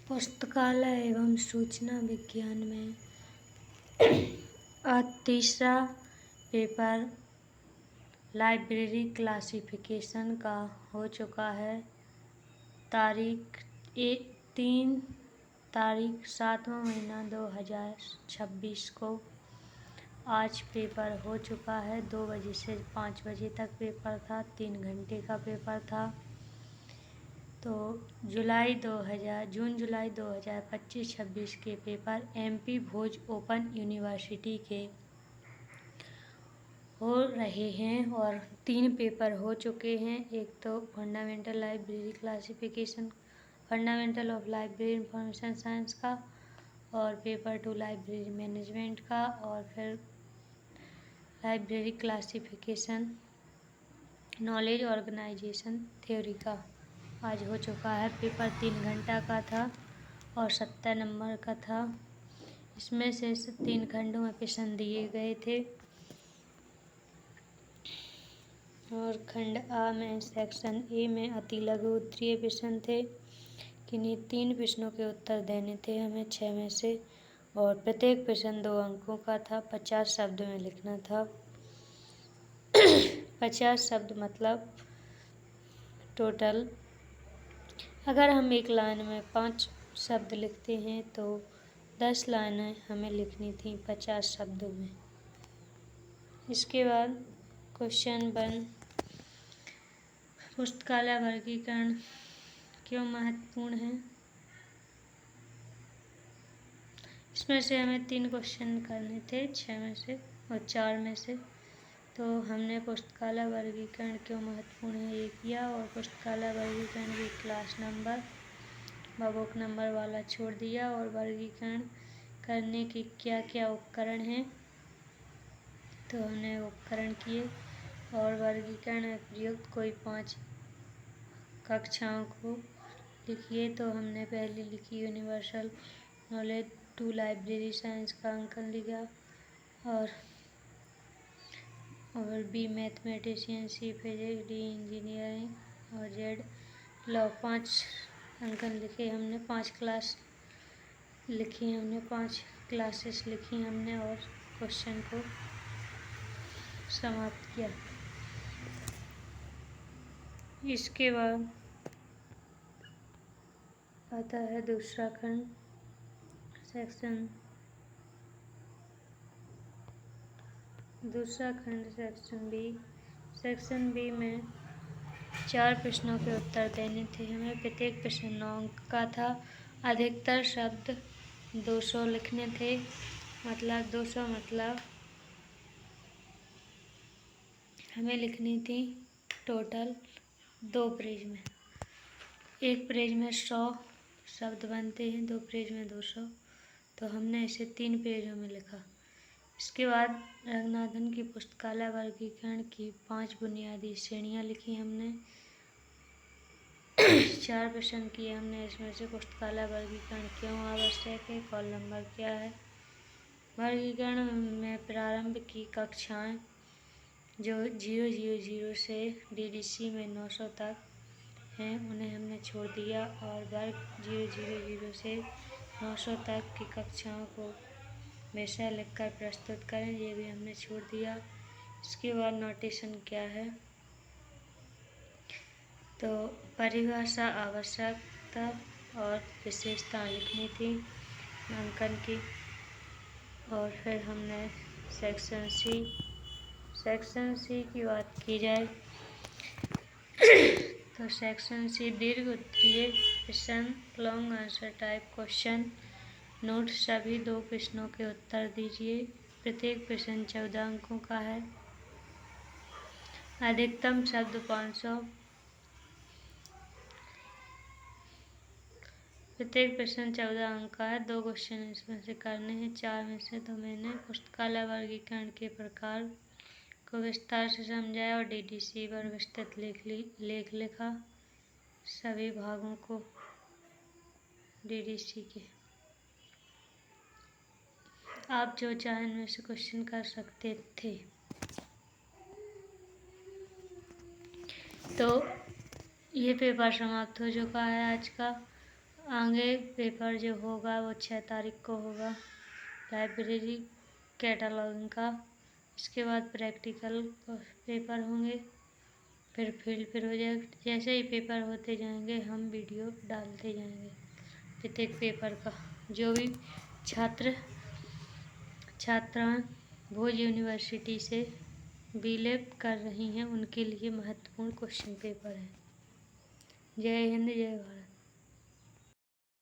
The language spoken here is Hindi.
पुस्तकालय एवं सूचना विज्ञान में आज तीसरा पेपर लाइब्रेरी क्लासिफिकेशन का हो चुका है। तारीख 7वां महीना 2026 को आज पेपर हो चुका है। 2 बजे से 5 बजे तक पेपर था, 3 घंटे का पेपर था। तो जून जुलाई 2025-26 के पेपर एमपी भोज ओपन यूनिवर्सिटी के हो रहे हैं और 3 पेपर हो चुके हैं। एक तो fundamental library classification, fundamental of library information science का, और पेपर 2 लाइब्रेरी मैनेजमेंट का, और फिर library classification knowledge organisation theory का आज हो चुका है। पेपर 3 घंटा का था और 70 नंबर का था। इसमें से 3 खंडों में प्रश्न दिए गए थे और खंड आ में सेक्शन ए में अति लघु उत्तरीय प्रश्न थे। किन्हीं 3 प्रश्नों के उत्तर देने थे हमें 6 में से, और प्रत्येक प्रश्न 2 अंकों का था। 50 शब्द में लिखना था। 50 शब्द मतलब टोटल, अगर हम एक लाइन में 5 शब्द लिखते हैं तो 10 लाइनें हमें लिखनी थी 50 शब्दों में। इसके बाद क्वेश्चन 1, पुस्तकालय वर्गीकरण क्यों महत्वपूर्ण है। इसमें से हमें 3 क्वेश्चन करने थे 6 में से और 4 में से। तो हमने पुस्तकालय वर्गीकरण क्यों महत्वपूर्ण है ये किया, और पुस्तकालय वर्गीकरण की क्लास नंबर व बुक नंबर वाला छोड़ दिया, और वर्गीकरण करने के क्या क्या उपकरण हैं तो हमने उपकरण किए, और वर्गीकरण में प्रयुक्त कोई 5 कक्षाओं को लिखिए। तो हमने पहले लिखी यूनिवर्सल नॉलेज 2 लाइब्रेरी साइंस का अंकन लिखा, और बी मैथमेटिशियन, सी फिजिक्स, डी इंजीनियरिंग और जेड लॉ 5 अंकन लिखे हमने। 5 क्लास लिखी हमने, 5 क्लासेस लिखी हमने और क्वेश्चन को समाप्त किया। इसके बाद आता है दूसरा खंड, सेक्शन बी। सेक्शन बी में 4 प्रश्नों के उत्तर देने थे हमें। प्रत्येक प्रश्न 9 अंक का था। अधिकतर शब्द 200 लिखने थे, मतलब 200 मतलब हमें लिखनी थी टोटल 2 पेज में। एक पेज में 100 शब्द बनते हैं, 2 पेज में 200, तो हमने इसे 3 पेजों में लिखा। इसके बाद रंगनाथन की पुस्तकालय वर्गीकरण की 5 बुनियादी श्रेणियाँ लिखी हमने। 4 प्रश्न किए हमने इसमें से। पुस्तकालय वर्गीकरण क्यों आवश्यक है, कॉल नंबर क्या है। वर्गीकरण में प्रारंभ की कक्षाएं जो 000 से DDC में 900 तक हैं उन्हें हमने छोड़ दिया, और वर्ग 000 से 900 तक की कक्षाओं को विषय लिखकर प्रस्तुत करें, ये भी हमने छोड़ दिया। इसके बाद नोटेशन क्या है, तो परिभाषा, आवश्यकता और विशेषता लिखनी थी अंकन की। और फिर हमने सेक्शन सी की बात की जाए तो सेक्शन सी दीर्घ उत्तरीय प्रश्न, long answer type question. Note, सभी 2 प्रश्नों के उत्तर दीजिए। प्रत्येक प्रश्न 14 अंकों का है। अधिकतम शब्द 500। प्रत्येक प्रश्न 14 अंक का है। 2 क्वेश्चन इसमें से करने हैं 4 में से। तो मैंने पुस्तकालय वर्गीकरण के प्रकार को विस्तार से समझाया और DDC पर विस्तृत लेख लिखा, सभी भागों को DDC के। आप जो चाहें इनमें से क्वेश्चन कर सकते थे। तो ये पेपर समाप्त हो चुका है आज का। आगे पेपर जो होगा वो 6 तारीख को होगा लाइब्रेरी कैटलॉगिंग का। इसके बाद प्रैक्टिकल पेपर होंगे, फिर फील्ड प्रोजेक्ट। जैसे ही पेपर होते जाएंगे हम वीडियो डालते जाएंगे प्रत्येक पेपर का। जो भी छात्राएं भोज यूनिवर्सिटी से बीलेब कर रही हैं उनके लिए महत्वपूर्ण क्वेश्चन पेपर है। जय हिंद, जय भारत।